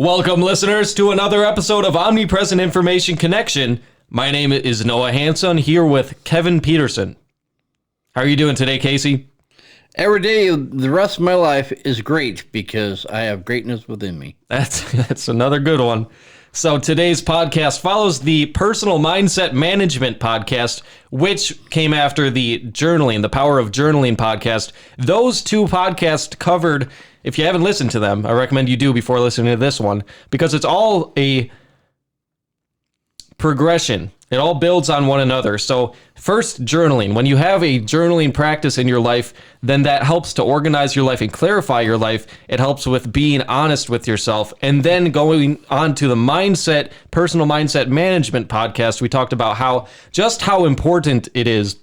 Welcome, listeners, to another episode of Omnipresent Information Connection. My name is Noah Hanson, here with Kevin Peterson. How are you doing today, Casey? Every day, the rest of my life is great because I have greatness within me. That's another good one. So today's podcast follows the Personal Mindset Management podcast, which came after the Journaling, the Power of Journaling podcast. Those two podcasts covered, if you haven't listened to them, I recommend you do before listening to this one, because it's all a progression. It all builds on one another. So first, journaling. When you have a journaling practice in your life, then that helps to organize your life and clarify your life. It helps with being honest with yourself. And then going on to the Personal Mindset Management podcast, we talked about how important it is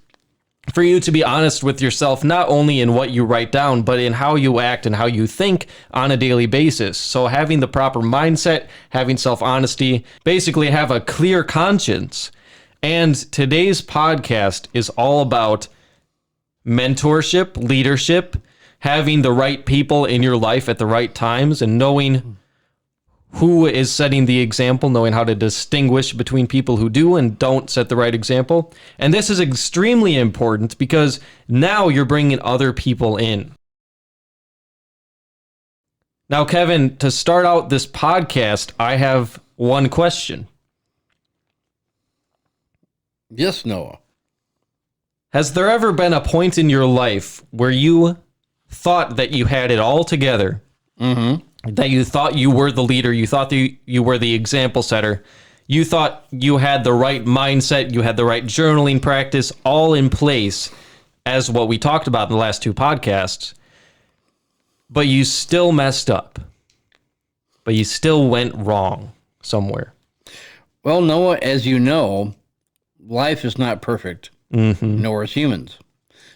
for you to be honest with yourself, not only in what you write down, but in how you act and how you think on a daily basis. So having the proper mindset, having self-honesty, basically have a clear conscience. And today's podcast is all about mentorship, leadership, having the right people in your life at the right times, and knowing who is setting the example, knowing how to distinguish between people who do and don't set the right example. And this is extremely important because now you're bringing other people in. Now, Kevin, to start out this podcast, I have one question. Yes, Noah. Has there ever been a point in your life where you thought that you had it all together? Mm-hmm. That you thought you were the leader, you thought that you were the example setter, you thought you had the right mindset, you had the right journaling practice, all in place as what we talked about in the last two podcasts, but you still messed up, but you still went wrong somewhere? Well, Noah, as you know, life is not perfect, nor is humans.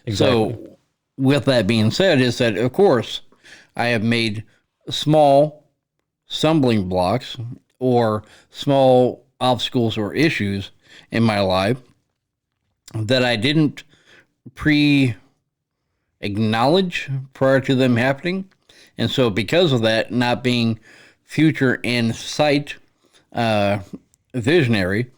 Exactly. So with that being said, is that, of course, I have made small stumbling blocks or small obstacles or issues in my life that I didn't acknowledge prior to them happening. And so because of that, not being future in sight visionary,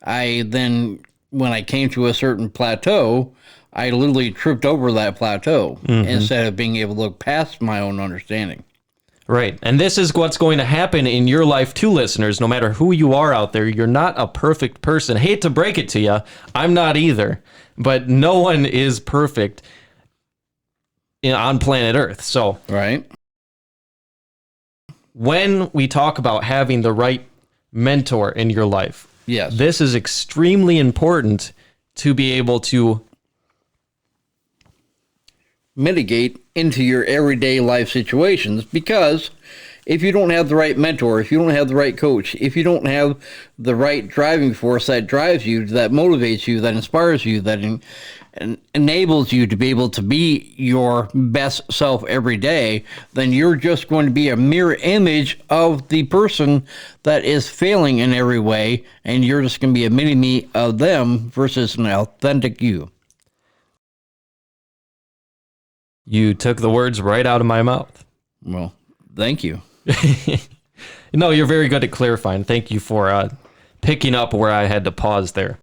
I then, when I came to a certain plateau, I literally tripped over that plateau instead of being able to look past my own understanding. Right. And this is what's going to happen in your life too, listeners. No matter who you are out there, you're not a perfect person. Hate to break it to you. I'm not either. But no one is perfect on planet Earth. So, right. When we talk about having the right mentor in your life, yes, this is extremely important to be able to mitigate into your everyday life situations, because if you don't have the right mentor, if you don't have the right coach, if you don't have the right driving force that drives you, that motivates you, that inspires you, that enables you to be able to be your best self every day, then you're just going to be a mirror image of the person that is failing in every way, and you're just going to be a mini-me of them versus an authentic you. You took the words right out of my mouth. Well, thank you. No, you're very good at clarifying. Thank you for picking up where I had to pause there.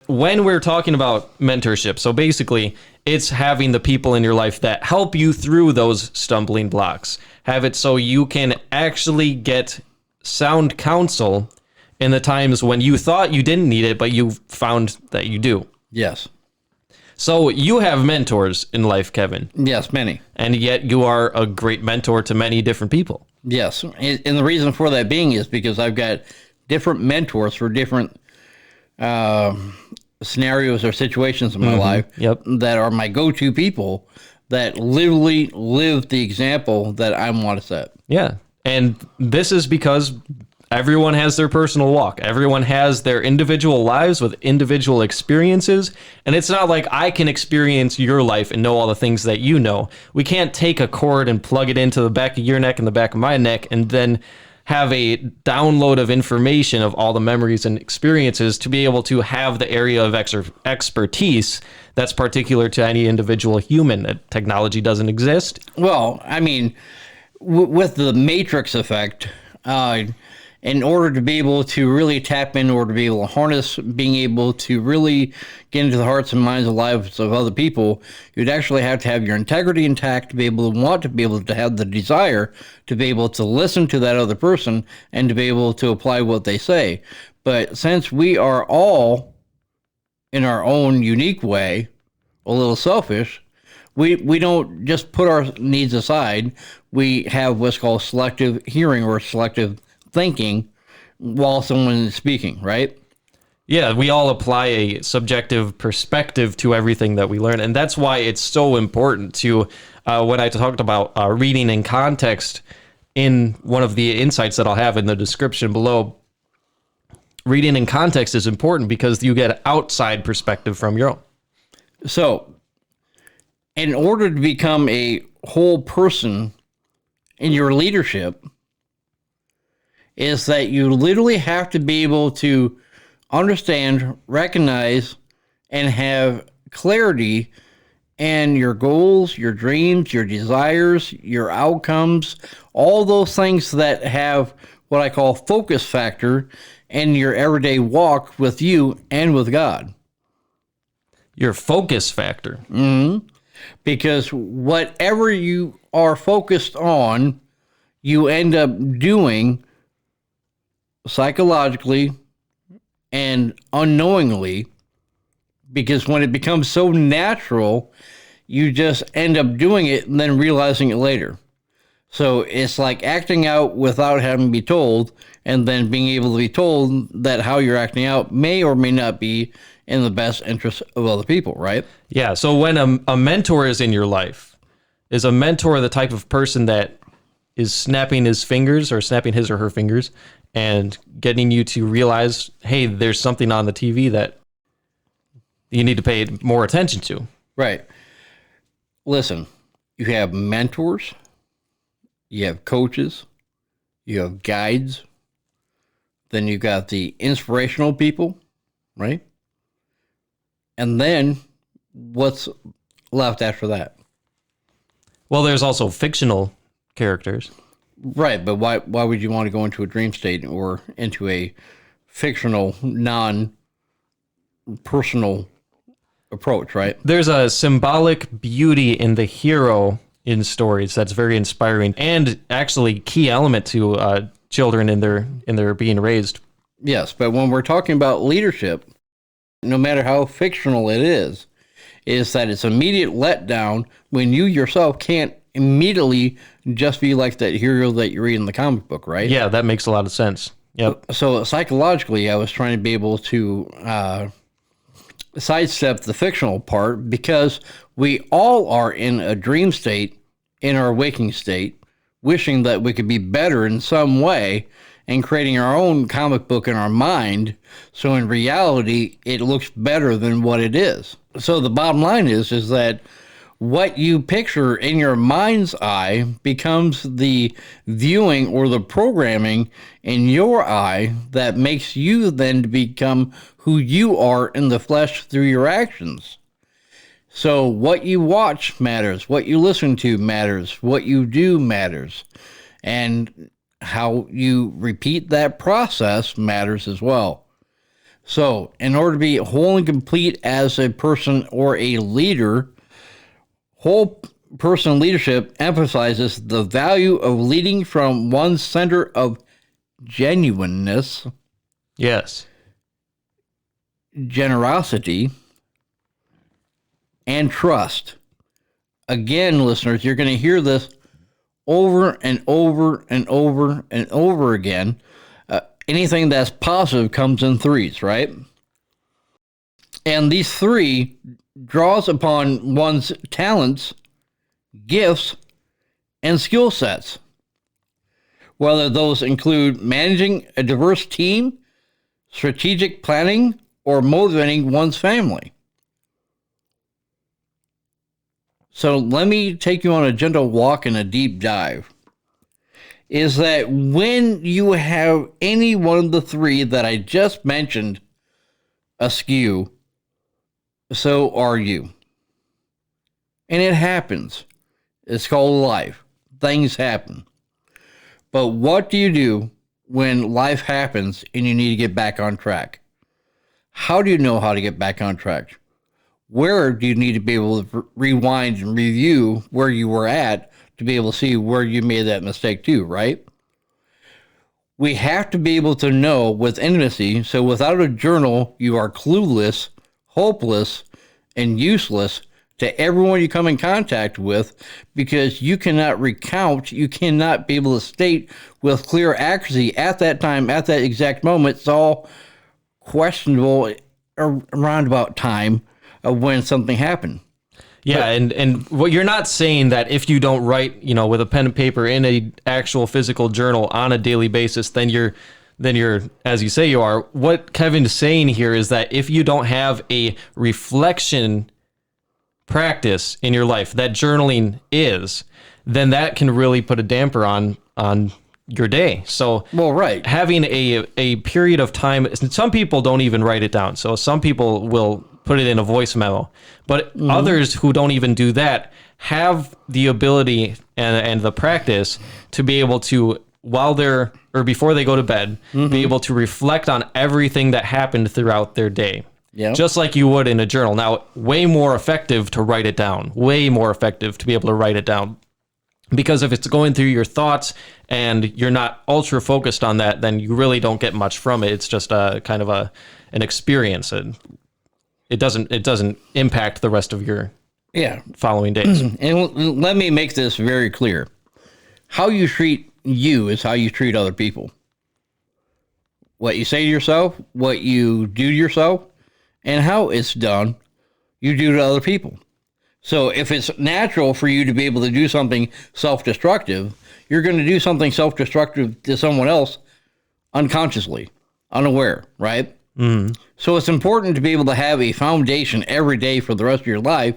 When we're talking about mentorship, so basically it's having the people in your life that help you through those stumbling blocks. Have it so you can actually get sound counsel in the times when you thought you didn't need it, but you found that you do. Yes. So you have mentors in life, Kevin. Yes, many. And yet you are a great mentor to many different people. Yes. And the reason for that being is because I've got different mentors for different scenarios or situations in my life that are my go-to people that literally live the example that I want to set. Yeah. And this is because everyone has their personal walk. Everyone has their individual lives with individual experiences. And it's not like I can experience your life and know all the things that you know. We can't take a cord and plug it into the back of your neck and the back of my neck and then have a download of information of all the memories and experiences to be able to have the area of expertise that's particular to any individual human. That technology doesn't exist. Well, I mean, with the matrix effect, in order to be able to really tap in, or to be able to harness being able to really get into the hearts and minds and lives of other people, you'd actually have to have your integrity intact to be able to want to be able to have the desire to be able to listen to that other person and to be able to apply what they say. But since we are all, in our own unique way, a little selfish, we don't just put our needs aside. We have what's called selective hearing or selective thinking while someone is speaking, right? Yeah, we all apply a subjective perspective to everything that we learn. And that's why it's so important to, when I talked about reading in context in one of the insights that I'll have in the description below, reading in context is important because you get outside perspective from your own. So, in order to become a whole person in your leadership, is that you literally have to be able to understand, recognize, and have clarity in your goals, your dreams, your desires, your outcomes, all those things that have what I call focus factor in your everyday walk with you and with God. Your focus factor. Mm-hmm. Because whatever you are focused on, you end up doing psychologically and unknowingly, because when it becomes so natural, you just end up doing it and then realizing it later. So it's like acting out without having to be told, and then being able to be told that how you're acting out may or may not be in the best interest of other people, right? Yeah, so when a mentor is in your life, is a mentor the type of person that is snapping his fingers or snapping his or her fingers and getting you to realize, hey, there's something on the TV that you need to pay more attention to. Right. Listen, you have mentors, you have coaches, you have guides, then you got the inspirational people, right? And then what's left after that? Well, there's also fictional characters. Right, but why would you want to go into a dream state or into a fictional, non-personal approach, right? There's a symbolic beauty in the hero in stories that's very inspiring and actually key element to children in their being raised. Yes, but when we're talking about leadership, no matter how fictional it is that it's immediate letdown when you yourself can't immediately just be like that hero that you read in the comic book, right? Yeah, that makes a lot of sense. Yep. So psychologically, I was trying to be able to sidestep the fictional part, because we all are in a dream state, in our waking state, wishing that we could be better in some way and creating our own comic book in our mind. So in reality, it looks better than what it is. So the bottom line is that what you picture in your mind's eye becomes the viewing or the programming in your eye that makes you then to become who you are in the flesh through your actions. So what you watch matters, what you listen to matters, what you do matters, and how you repeat that process matters as well. So in order to be whole and complete as a person or a leader, whole person leadership emphasizes the value of leading from one center of genuineness, Yes. generosity, and trust. Again, listeners, you're going to hear this over and over and over and over again. Anything that's positive comes in threes, right? And these three draws upon one's talents, gifts, and skill sets, whether those include managing a diverse team, strategic planning, or motivating one's family. So let me take you on a gentle walk and a deep dive. Is that when you have any one of the three that I just mentioned askew, so are you. And it happens. It's called life. Things happen. But what do you do when life happens and you need to get back on track? How do you know how to get back on track? Where do you need to be able to rewind and review where you were at to be able to see where you made that mistake too, right? We have to be able to know with intimacy. So without a journal, you are clueless, hopeless, and useless to everyone you come in contact with, because you cannot recount, you cannot be able to state with clear accuracy at that time, at that exact moment. It's all questionable around about time of when something happened. Yeah, and what you're not saying that if you don't write, with a pen and paper in a actual physical journal on a daily basis, then you're, as you say you are. What Kevin's saying here is that if you don't have a reflection practice in your life that journaling is, then that can really put a damper on your day. So right. Having a period of time, some people don't even write it down. So some people will put it in a voice memo, but others who don't even do that have the ability and the practice to be able to, before they go to bed, be able to reflect on everything that happened throughout their day. Yeah. Just like you would in a journal. Now, way more effective to write it down, way more effective to be able to write it down. Because if it's going through your thoughts and you're not ultra focused on that, then you really don't get much from it. It's just a kind of an experience, and it doesn't impact the rest of your following days. And let me make this very clear. How you treat you is how you treat other people. What you say to yourself, what you do to yourself, and how it's done, you do to other people. So if it's natural for you to be able to do something self-destructive, you're going to do something self-destructive to someone else unconsciously, unaware, right? So it's important to be able to have a foundation every day for the rest of your life.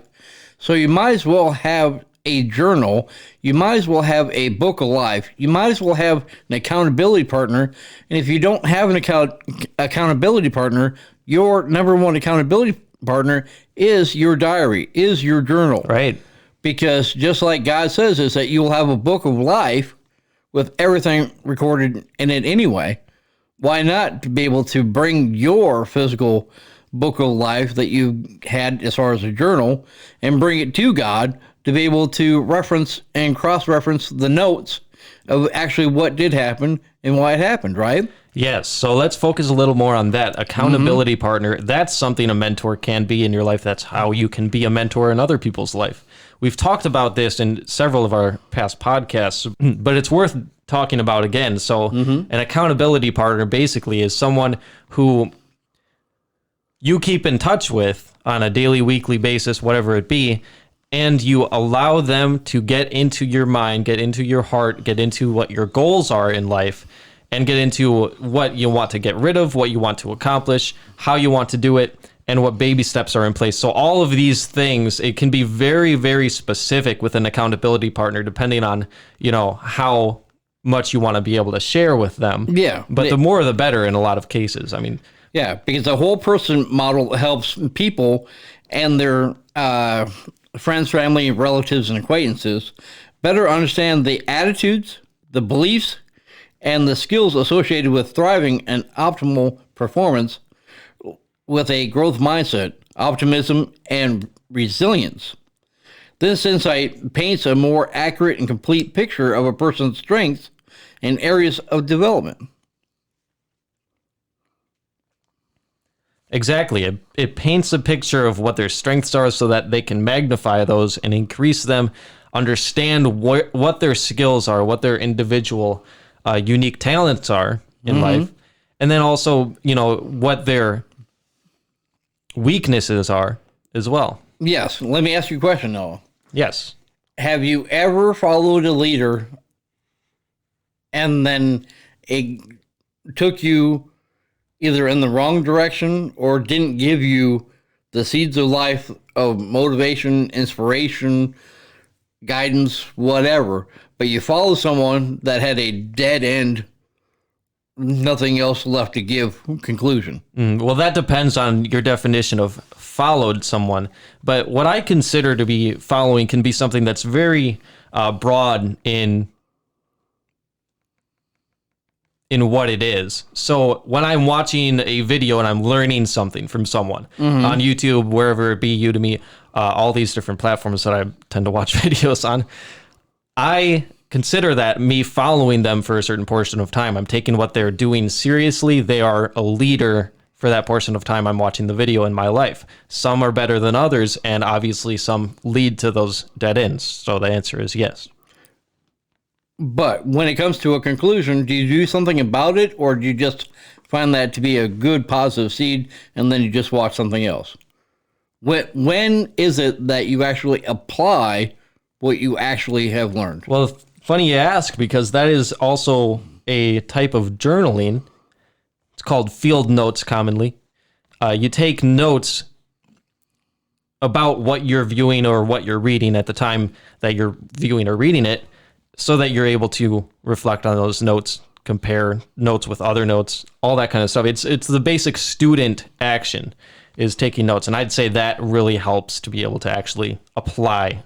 So you might as well have a journal. You might as well have a book of life. You might as well have an accountability partner. And if you don't have an accountability partner, your number one accountability partner is your diary, is your journal. Right. Because just like God says, is that you'll have a book of life with everything recorded in it anyway. Why not to be able to bring your physical book of life that you had as far as a journal and bring it to God to be able to reference and cross-reference the notes of actually what did happen and why it happened, right? Yes. So let's focus a little more on that. Accountability partner. That's something a mentor can be in your life. That's how you can be a mentor in other people's life. We've talked about this in several of our past podcasts, but it's worth talking about again. So an accountability partner basically is someone who you keep in touch with on a daily, weekly basis, whatever it be, and you allow them to get into your mind, get into your heart, get into what your goals are in life, and get into what you want to get rid of, what you want to accomplish, how you want to do it, and what baby steps are in place. So all of these things, it can be very, very specific with an accountability partner, depending on, how much you want to be able to share with them. Yeah. But the more, the better in a lot of cases. I mean, yeah, because the whole person model helps people and their friends, family, relatives, and acquaintances better understand the attitudes, the beliefs, and the skills associated with thriving and optimal performance with a growth mindset, optimism, and resilience. This insight paints a more accurate and complete picture of a person's strengths and areas of development. Exactly. It paints a picture of what their strengths are so that they can magnify those and increase them, understand what their skills are, what their individual unique talents are in life, and then also, what their weaknesses are as well. Yes. Let me ask you a question, Noah. Yes. Have you ever followed a leader and then it took you either in the wrong direction or didn't give you the seeds of life of motivation, inspiration, guidance, whatever, but you follow someone that had a dead end, nothing else left to give conclusion? Well, that depends on your definition of followed someone. But what I consider to be following can be something that's very broad in in what it is. So when I'm watching a video and I'm learning something from someone on YouTube, wherever it be, Udemy, all these different platforms that I tend to watch videos on, I consider that me following them for a certain portion of time. I'm taking what they're doing seriously. They are a leader for that portion of time I'm watching the video in my life. Some are better than others, and obviously some lead to those dead ends. So the answer is yes. But when it comes to a conclusion, do you do something about it, or do you just find that to be a good positive seed and then you just watch something else? When is it that you actually apply what you actually have learned? Well, funny you ask, because that is also a type of journaling. It's called field notes commonly. You take notes about what you're viewing or what you're reading at the time that you're viewing or reading it, so that you're able to reflect on those notes, compare notes with other notes, all that kind of stuff. It's the basic student action is taking notes. And I'd say that really helps to be able to actually apply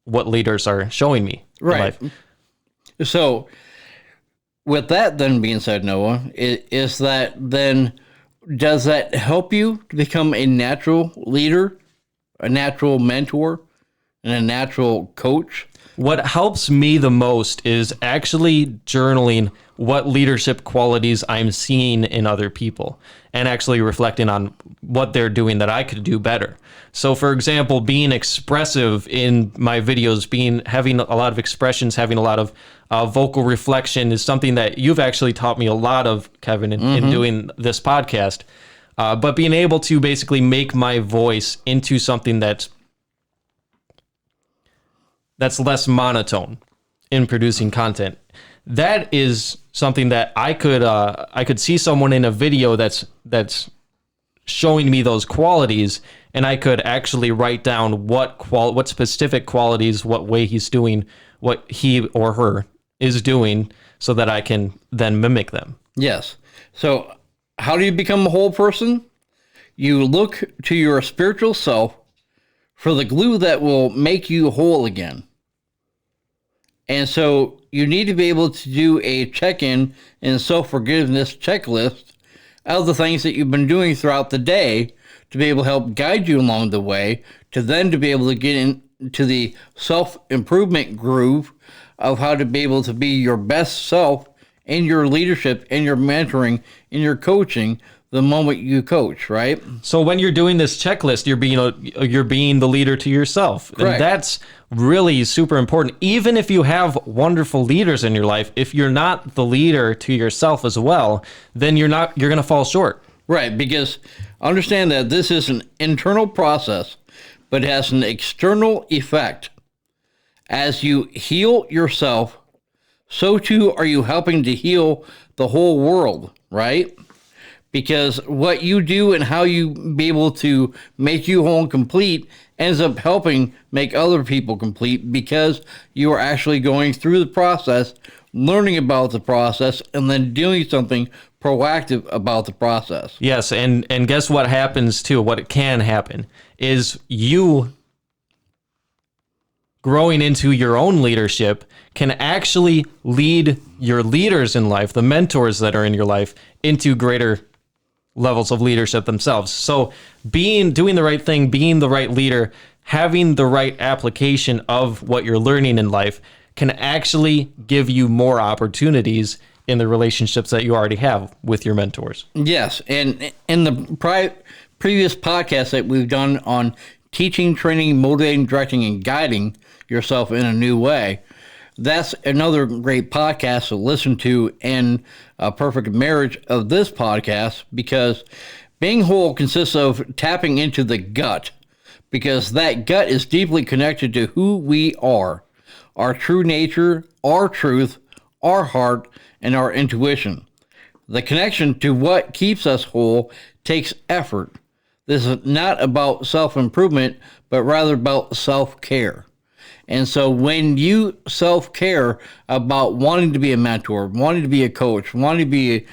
what leaders are showing me in life. So with that then being said, Noah, is that then, does that help you to become a natural leader, a natural mentor, and a natural coach? What helps me the most is actually journaling what leadership qualities I'm seeing in other people and actually reflecting on what they're doing that I could do better. So for example, being expressive in my videos, having a lot of expressions, having a lot of vocal reflection is something that you've actually taught me a lot of, Kevin, in doing this podcast. But being able to basically make my voice into something that's less monotone in producing content. That is something that I could see someone in a video that's showing me those qualities, and I could actually write down what specific qualities, what way he's doing, what he or her is doing, so that I can then mimic them. Yes. So how do you become a whole person? You look to your spiritual self for the glue that will make you whole again. And so you need to be able to do a check-in and self-forgiveness checklist of the things that you've been doing throughout the day to be able to help guide you along the way, to then to be able to get into the self-improvement groove of how to be able to be your best self in your leadership, in your mentoring, in your coaching, the moment you coach, right? So when you're doing this checklist, you're being the leader to yourself. Correct. And that's really super important. Even if you have wonderful leaders in your life, if you're not the leader to yourself as well, then you're going to fall short. Right, because understand that this is an internal process, but it has an external effect. As you heal yourself, so too are you helping to heal the whole world, right? Because what you do and how you be able to make you whole and complete ends up helping make other people complete, because you are actually going through the process, learning about the process, and then doing something proactive about the process. Yes, and guess what happens too? What can happen is you growing into your own leadership can actually lead your leaders in life, the mentors that are in your life, into greater levels of leadership themselves. So doing the right thing, being the right leader, having the right application of what you're learning in life can actually give you more opportunities in the relationships that you already have with your mentors. Yes, and in the previous podcast that we've done on teaching, training, motivating, directing, and guiding yourself in a new way, that's another great podcast to listen to in a perfect marriage of this podcast, because being whole consists of tapping into the gut, because that gut is deeply connected to who we are, our true nature, our truth, our heart, and our intuition. The connection to what keeps us whole takes effort. This is not about self-improvement, but rather about self-care. And so when you self-care about wanting to be a mentor, wanting to be a coach, wanting to be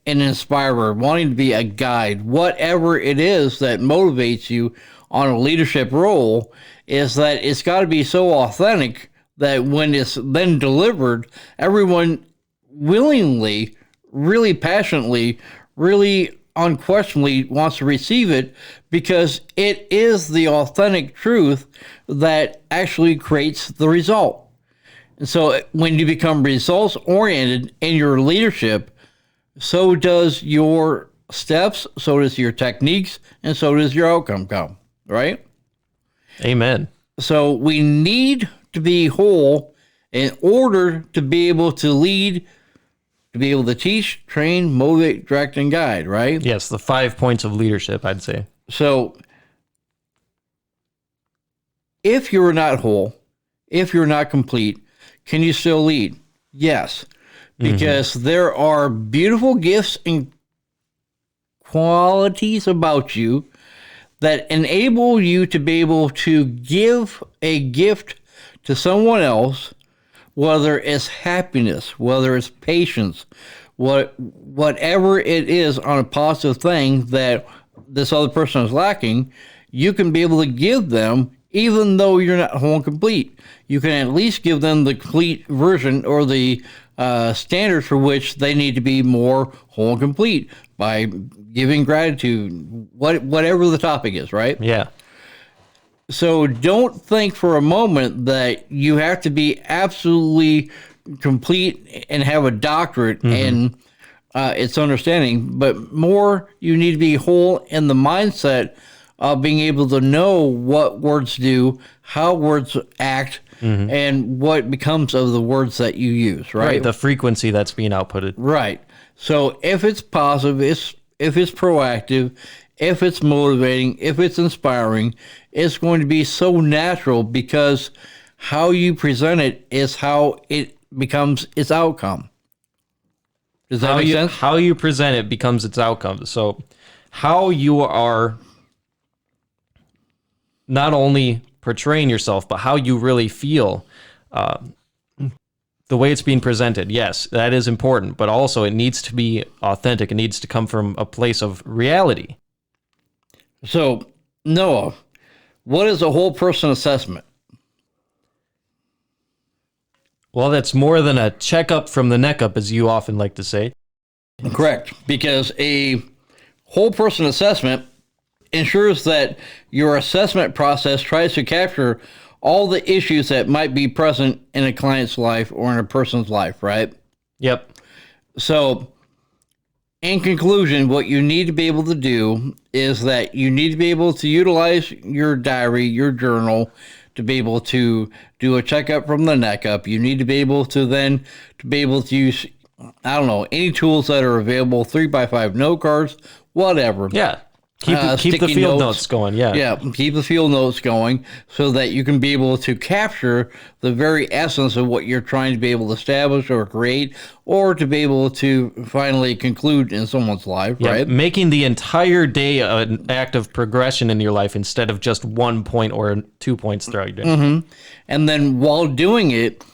an inspirer, wanting to be a guide, whatever it is that motivates you on a leadership role, is that it's got to be so authentic that when it's then delivered, everyone willingly really passionately, really unquestionably wants to receive it, because it is the authentic truth that actually creates the result. And so when you become results oriented in your leadership, so does your steps, so does your techniques, and so does your outcome come, right? Amen. So we need to be whole in order to be able to lead, to be able to teach, train, motivate, direct, and guide, right? Yes, the 5 points of leadership, I'd say. So if you're not whole, if you're not complete, can you still lead? Yes, because there are beautiful gifts and qualities about you that enable you to be able to give a gift to someone else, whether it's happiness, whether it's patience, whatever it is on a positive thing that this other person is lacking, you can be able to give them, even though you're not whole and complete. You can at least give them the complete version, or the standard for which they need to be more whole and complete, by giving gratitude, whatever the topic is, right? Yeah. So don't think for a moment that you have to be absolutely complete and have a doctorate in its understanding, but more you need to be whole in the mindset of being able to know what words do, how words act, and what becomes of the words that you use, right? The frequency that's being outputted. Right. So if it's positive, if it's proactive, if it's motivating, if it's inspiring, it's going to be so natural, because how you present it is how it becomes its outcome. Does that make sense? How you present it becomes its outcome. So how you are not only portraying yourself, but how you really feel, the way it's being presented, yes, that is important, but also it needs to be authentic. It needs to come from a place of reality. So, Noah, what is a whole person assessment? Well, that's more than a checkup from the neck up, as you often like to say. Correct, because a whole person assessment ensures that your assessment process tries to capture all the issues that might be present in a client's life or in a person's life, right? Yep. So, in conclusion, what you need to be able to do is that you need to be able to utilize your diary, your journal, to be able to do a checkup from the neck up. You need to be able to then to be able to use, I don't know, any tools that are available, 3x5 note cards, whatever. Yeah. Keep the Sticky field notes going. Yeah. Yeah, keep the field notes going so that you can be able to capture the very essence of what you're trying to be able to establish or create, or to be able to finally conclude in someone's life, Yeah, right? making the entire day an act of progression in your life instead of just 1 point or 2 points throughout your day. And then while doing it,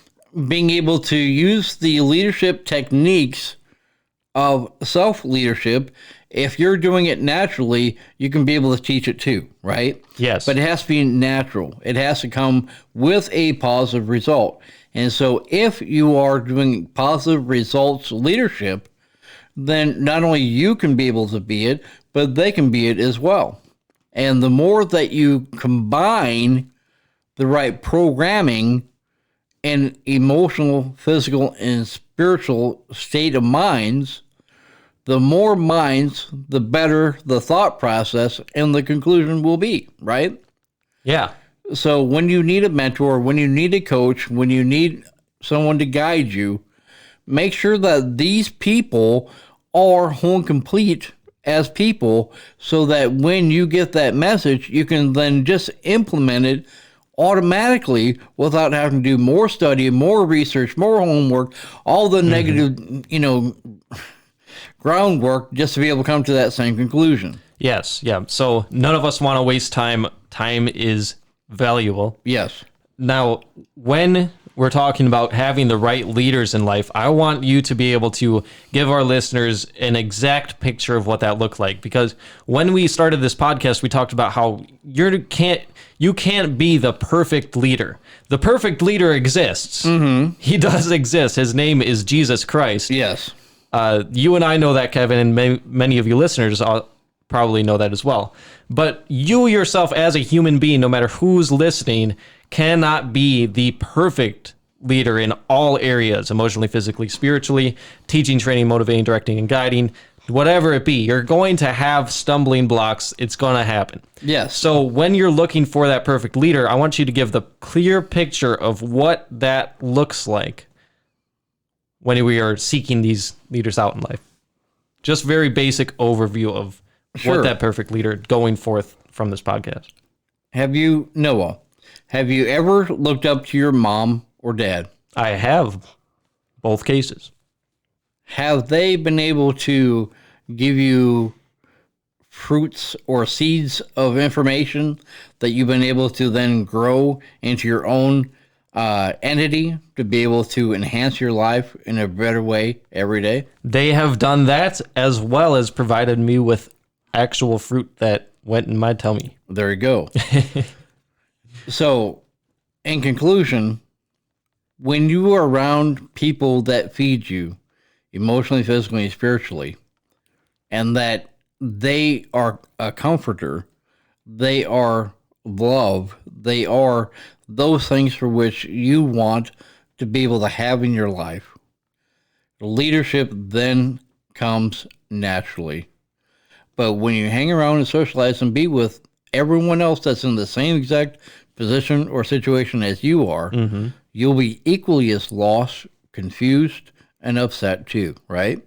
being able to use the leadership techniques of self-leadership. If you're doing it naturally, you can be able to teach it too, right? Yes. But it has to be natural. It has to come with a positive result. And so if you are doing positive results leadership, then not only you can be able to be it, but they can be it as well. And the more that you combine the right programming and emotional, physical, and spiritual state of minds, the more minds, the better the thought process and the conclusion will be, right? Yeah. So when you need a mentor, when you need a coach, when you need someone to guide you, make sure that these people are whole and complete as people, so that when you get that message, you can then just implement it automatically without having to do more study, more research, more homework, all the negative, groundwork just to be able to come to that same conclusion. Yes. Yeah. So none of us want to waste time. Time is valuable. Yes. Now, when we're talking about having the right leaders in life, I want you to be able to give our listeners an exact picture of what that looked like. Because when we started this podcast, we talked about how you can't be the perfect leader. The perfect leader exists. Mm-hmm. He does exist. His name is Jesus Christ. Yes. You and I know that, Kevin, and many of you listeners probably know that as well. But you yourself as a human being, no matter who's listening, cannot be the perfect leader in all areas, emotionally, physically, spiritually, teaching, training, motivating, directing, and guiding, whatever it be. You're going to have stumbling blocks. It's going to happen. Yes. So when you're looking for that perfect leader, I want you to give the clear picture of what that looks like when we are seeking these leaders out in life. Just very basic overview of what that perfect leader going forth from this podcast. Noah, have you ever looked up to your mom or dad? I have both cases. Have they been able to give you fruits or seeds of information that you've been able to then grow into your own entity to be able to enhance your life in a better way every day? They have done that, as well as provided me with actual fruit that went in my tummy. There you go. So, in conclusion, when you are around people that feed you emotionally, physically, and spiritually, and that they are a comforter, they are love, they are those things for which you want to be able to have in your life, leadership then comes naturally. But when you hang around and socialize and be with everyone else that's in the same exact position or situation as you are, you'll be equally as lost, confused, and upset too, right?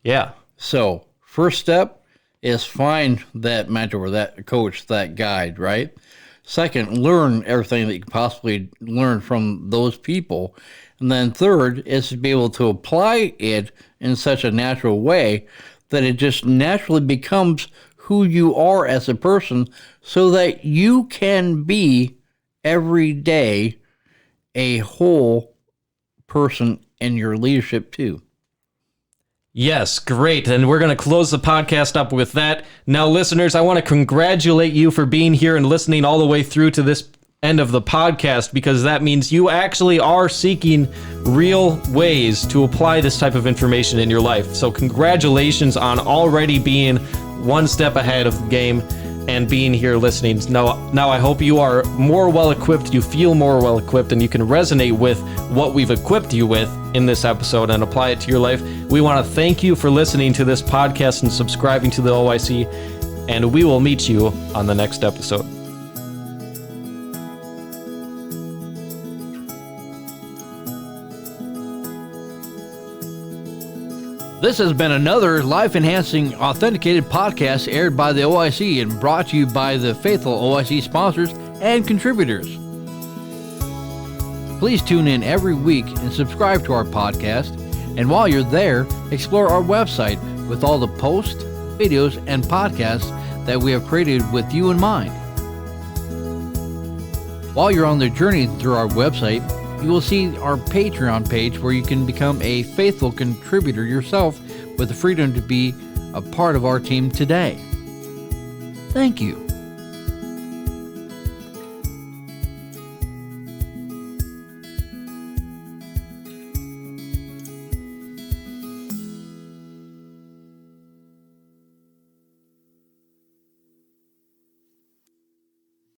Yeah. So, first step is find that mentor, that coach, that guide, right? Second, learn everything that you can possibly learn from those people. And then third is to be able to apply it in such a natural way that it just naturally becomes who you are as a person, so that you can be every day a whole person in your leadership too. Yes, great. And we're going to close the podcast up with that. Now, listeners, I want to congratulate you for being here and listening all the way through to this end of the podcast, because that means you actually are seeking real ways to apply this type of information in your life. So congratulations on already being one step ahead of the game and being here listening. Now I hope you are more well-equipped, you feel more well-equipped, and you can resonate with what we've equipped you with in this episode and apply it to your life. We want to thank you for listening to this podcast and subscribing to the OIC, and we will meet you on the next episode. This has been another life-enhancing, authenticated podcast aired by the OIC and brought to you by the faithful OIC sponsors and contributors. Please tune in every week and subscribe to our podcast. And while you're there, explore our website with all the posts, videos, and podcasts that we have created with you in mind. While you're on the journey through our website, you will see our Patreon page where you can become a faithful contributor yourself with the freedom to be a part of our team today. Thank you.